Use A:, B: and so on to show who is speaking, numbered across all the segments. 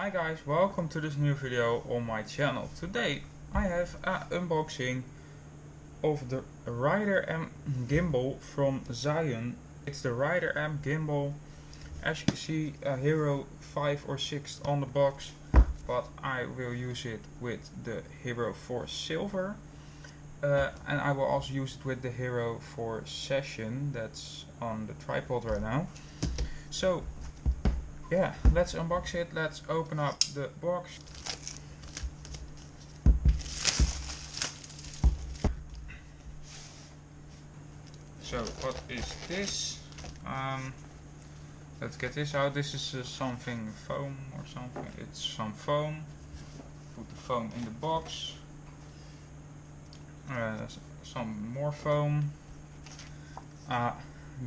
A: Hi guys, welcome to this new video on my channel. Today I have an unboxing of the Rider-M gimbal from Zhiyun. It's the Rider-M gimbal. As you can see, a Hero 5 or 6 on the box, but I will use it with the Hero 4 Silver. And I will also use it with the Hero 4 Session that's on the tripod right now. So yeah, let's unbox it. Let's open up the box. So what is this? Let's get this out. This is something foam or something. It's some foam. Put the foam in the box. Some more foam.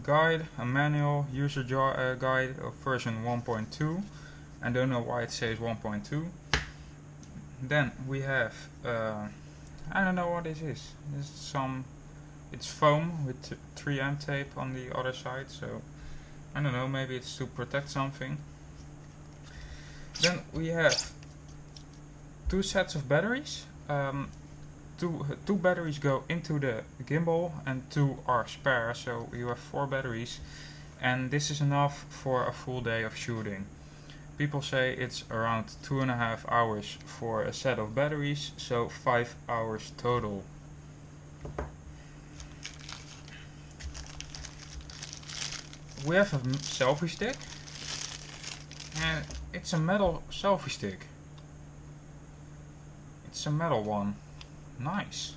A: Guide, a manual, user guide of version 1.2. I don't know why it says 1.2. Then we have I don't know what this is. It's foam with 3M tape on the other side, so I don't know, maybe it's to protect something. Then we have two sets of batteries. Two batteries go into the gimbal and two are spare, so you have 4 batteries, and this is enough for a full day of shooting. People say it's around 2.5 hours for a set of batteries, so 5 hours total. We have a selfie stick, and it's a metal selfie stick. It's a metal one. Nice.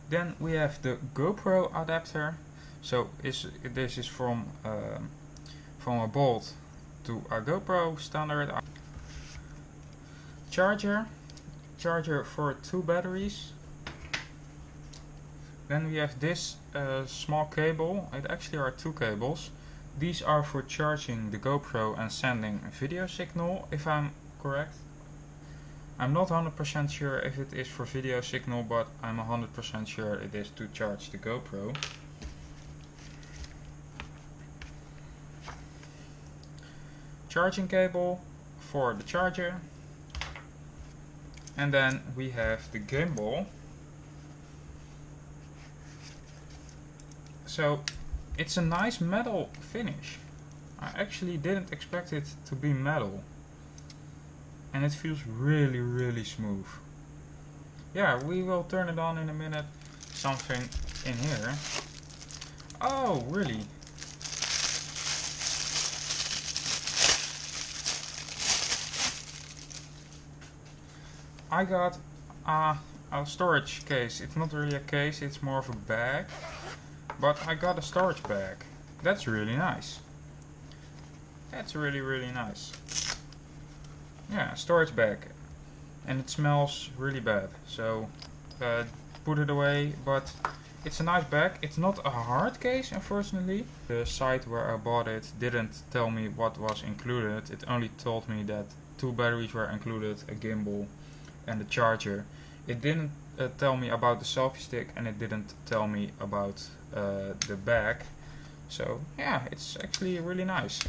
A: Then we have the GoPro adapter. So this is from a Bolt to a GoPro standard. Charger for 2 batteries. Then we have this small cable. It actually are 2 cables. These are for charging the GoPro and sending a video signal, if I'm correct. I'm not 100% sure if it is for video signal, but I'm 100% sure it is to charge the GoPro. Charging cable for the charger. And then we have the gimbal. So it's a nice metal finish. I actually didn't expect it to be metal. And it feels really smooth. Yeah, we will turn it on in a minute. Something in here. Oh, really? I got a storage case. It's not really a case, it's more of a bag. But I got a storage bag. That's really nice. That's really nice. Yeah, storage bag, and it smells really bad, so put it away. But it's a nice bag. It's not a hard case, unfortunately. The site where I bought it didn't tell me what was included. It only told me that 2 batteries were included, a gimbal and a charger. It didn't tell me about the selfie stick, and it didn't tell me about the bag. So yeah, it's actually really nice.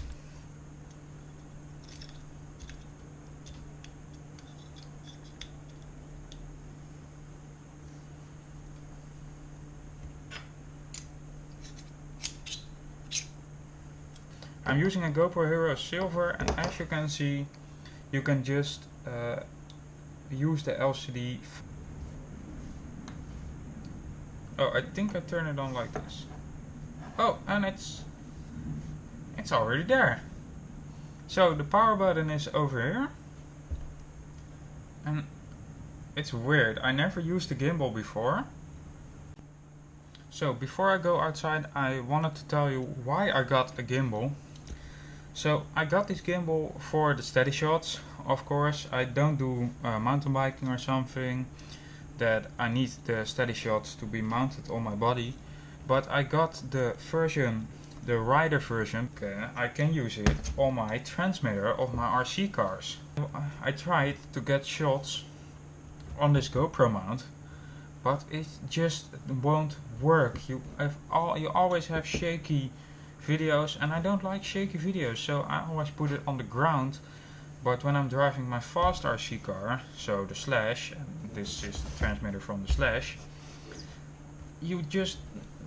A: I'm using a GoPro Hero Silver, and as you can see, you can just use the LCD. Oh, I think I turn it on like this. Oh, and it's already there. So the power button is over here, and it's weird. I never used the gimbal before. So before I go outside, I wanted to tell you why I got a gimbal. So I got this gimbal for the steady shots. Of course, I don't do mountain biking or something that I need the steady shots to be mounted on my body. But I got the version, the Rider version. I can use it on my transmitter of my RC cars. I tried to get shots on this GoPro mount, but it just won't work. You always have shaky videos, and I don't like shaky videos, so I always put it on the ground But when I'm driving my fast RC car, so the Slash, and this is the transmitter from the Slash, you just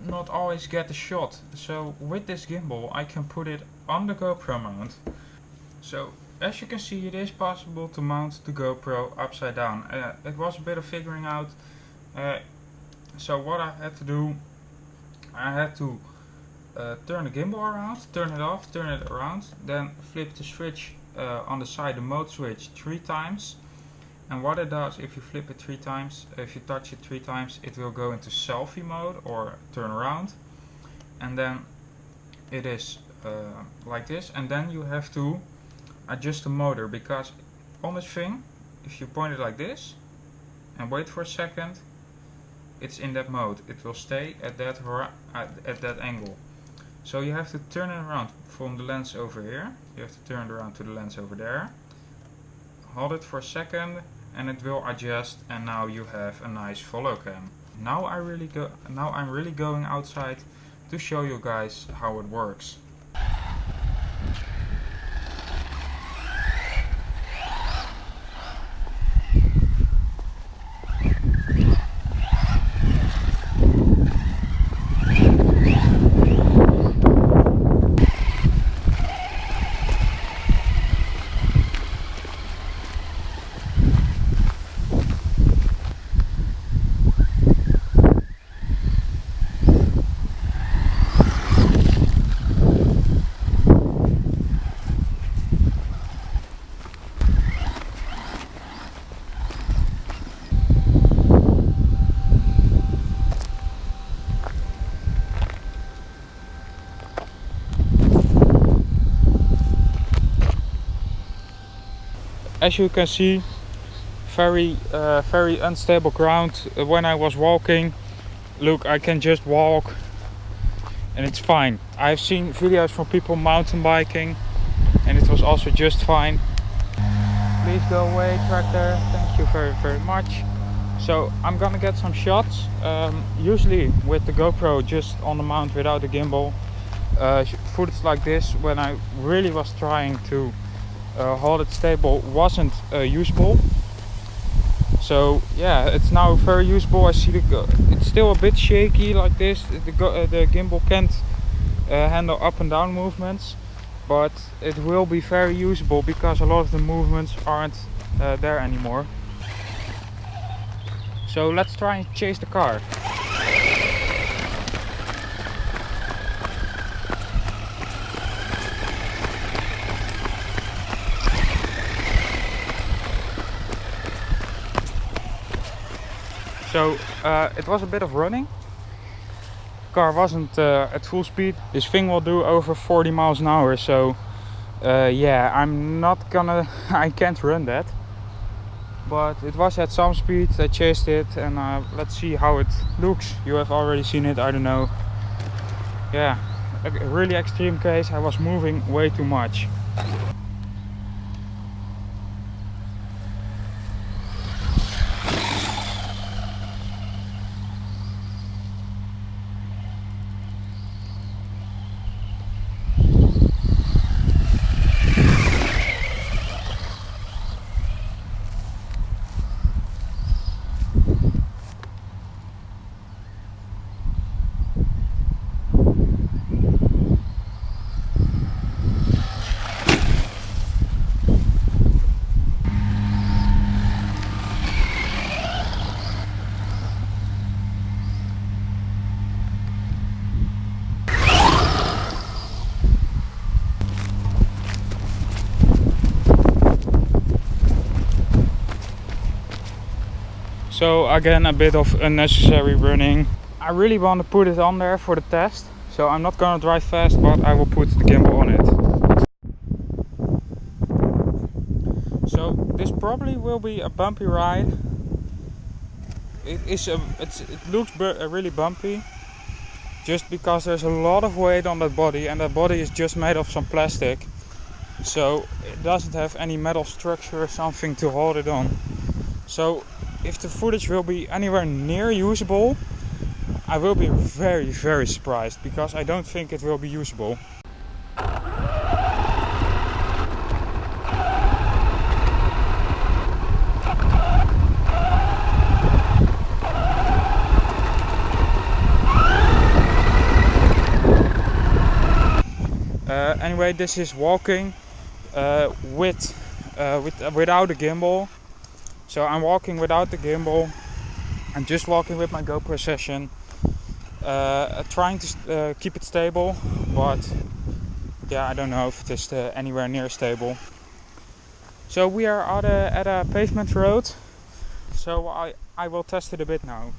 A: not always get the shot. So with this gimbal I can put it on the GoPro mount. So as you can see, it is possible to mount the GoPro upside down. It was a bit of figuring out. So what I had to do, I had to turn the gimbal around, turn it off, turn it around, then flip the switch on the side, the mode switch, 3 times. And what it does, if you flip it 3 times, if you touch it 3 times, it will go into selfie mode or turn around. And then it is like this. And then you have to adjust the motor, because on this thing, if you point it like this and wait for a second, it's in that mode. It will stay at that angle. So you have to turn it around from the lens over here. You have to turn it around to the lens over there. Hold it for a second and it will adjust, and now you have a nice follow cam. Now I'm really going outside to show you guys how it works. As you can see, very unstable ground when I was walking. Look, I can just walk and it's fine. I've seen videos from people mountain biking and it was also just fine. Please go away, tractor. Thank you very much. So I'm gonna get some shots. Usually with the GoPro just on the mount without the gimbal, footage like this, when I really was trying to hold it stable, wasn't usable. So yeah, it's now very usable. I see it's still a bit shaky like this. The gimbal can't handle up and down movements, but it will be very usable because a lot of the movements aren't there anymore. So let's try and chase the car. So it was a bit of running. Car wasn't at full speed. This thing will do over 40 miles an hour. So yeah, I'm not gonna, I can't run that. But it was at some speed. I chased it, and let's see how it looks. You have already seen it, I don't know. Yeah, a really extreme case. I was moving way too much. So again, a bit of unnecessary running. I really want to put it on there for the test. So I'm not gonna drive fast, but I will put the gimbal on it. So this probably will be a bumpy ride. It looks really bumpy, just because there's a lot of weight on that body, and that body is just made of some plastic. So it doesn't have any metal structure or something to hold it on. So if the footage will be anywhere near usable, I will be very surprised, because I don't think it will be usable. anyway, this is walking without a gimbal. So I'm walking without the gimbal. I'm just walking with my GoPro session, trying to keep it stable, but yeah, I don't know if it is anywhere near stable. So we are at a pavement road, so I will test it a bit now.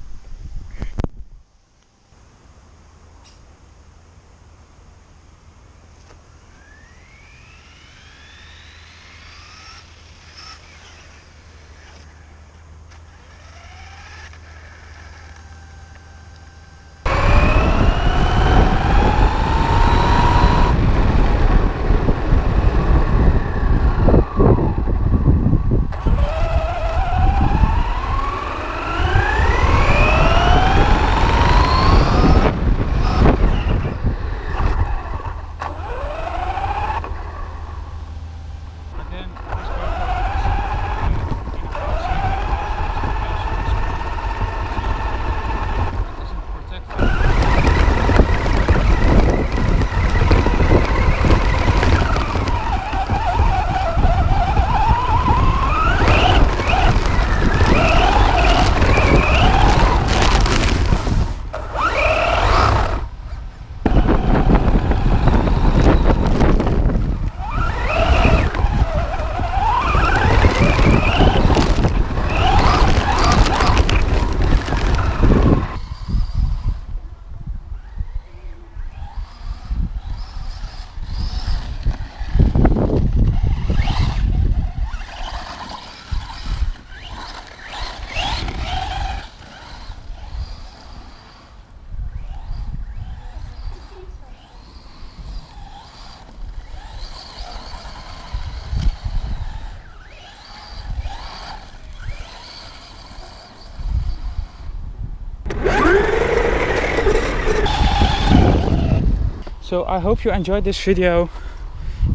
A: So I hope you enjoyed this video.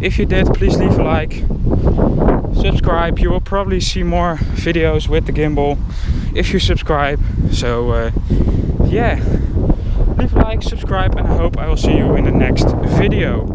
A: If you did, please leave a like, subscribe. You will probably see more videos with the gimbal if you subscribe. So yeah, leave a like, subscribe, and I hope I will see you in the next video.